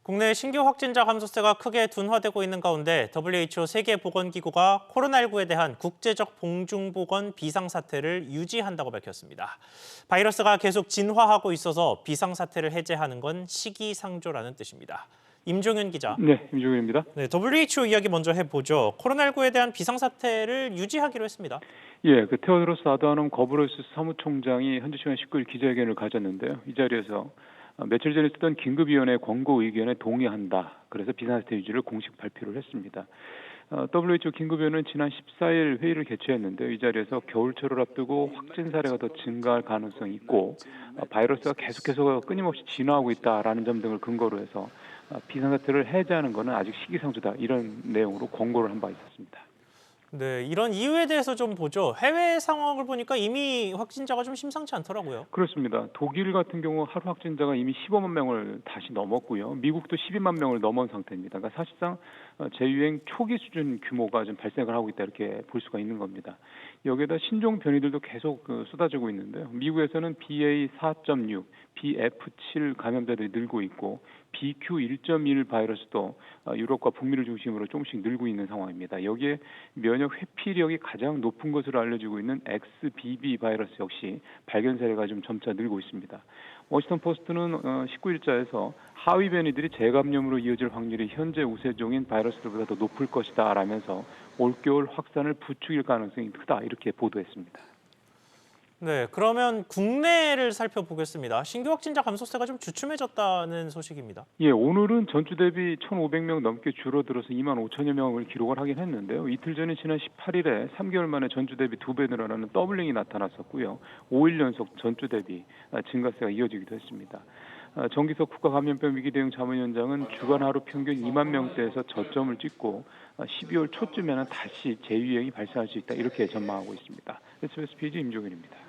국내 신규 확진자 감소세가 크게 둔화되고 있는 가운데 WHO 세계보건기구가 코로나19에 대한 국제적 봉중보건 비상사태를 유지한다고 밝혔습니다. 바이러스가 계속 진화하고 있어서 비상사태를 해제하는 건 시기상조라는 뜻입니다. 임종윤 기자. 네, 임종윤입니다. 네, WHO 이야기 먼저 해보죠. 코로나19에 대한 비상사태를 유지하기로 했습니다. 예, 테오드로스 아드하놈 거브레스 사무총장이 현지 시간 19일 기자회견을 가졌는데요. 이 자리에서 며칠 전에 쓰던 긴급위원회 권고 의견에 동의한다. 그래서 비상사태 유지를 공식 발표를 했습니다. WHO 긴급위원회는 지난 14일 회의를 개최했는데 이 자리에서 겨울철을 앞두고 확진 사례가 더 증가할 가능성이 있고 바이러스가 계속해서 끊임없이 진화하고 있다라는 점 등을 근거로 해서 비상사태를 해제하는 것은 아직 시기상조다 이런 내용으로 권고를 한 바 있었습니다. 네, 이런 이유에 대해서 좀 보죠. 해외 상황을 보니까 이미 확진자가 좀 심상치 않더라고요. 그렇습니다. 독일 같은 경우 하루 확진자가 이미 15만 명을 다시 넘었고요. 미국도 12만 명을 넘은 상태입니다. 그러니까 사실상 재유행 초기 수준 규모가 좀 발생을 하고 있다 이렇게 볼 수가 있는 겁니다. 여기에다 신종 변이들도 계속 쏟아지고 있는데요. 미국에서는 BA4.6, BF7 감염자들이 늘고 있고 BQ1.1 바이러스도 유럽과 북미를 중심으로 조금씩 늘고 있는 상황입니다. 여기에 면역 회피력이 가장 높은 것으로 알려지고 있는 XBB 바이러스 역시 발견 사례가 좀 점차 늘고 있습니다. 워싱턴 포스트는 19일자에서 하위 변이들이 재감염으로 이어질 확률이 현재 우세종인 바이러스들보다 더 높을 것이다 라면서 올겨울 확산을 부추길 가능성이 크다 이렇게 보도했습니다. 네, 그러면 국내를 살펴보겠습니다. 신규 확진자 감소세가 좀 주춤해졌다는 소식입니다. 예, 오늘은 전주 대비 1,500명 넘게 줄어들어서 2만 5천여 명을 기록을 하긴 했는데요. 이틀 전인 지난 18일에 3개월 만에 전주 대비 2배 늘어나는 더블링이 나타났었고요. 5일 연속 전주 대비 증가세가 이어지기도 했습니다. 정기석 국가감염병 위기대응 자문위원장은 주간 하루 평균 2만 명대에서 저점을 찍고 12월 초쯤에는 다시 재유행이 발생할 수 있다 이렇게 전망하고 있습니다. SBS PG 임종윤입니다.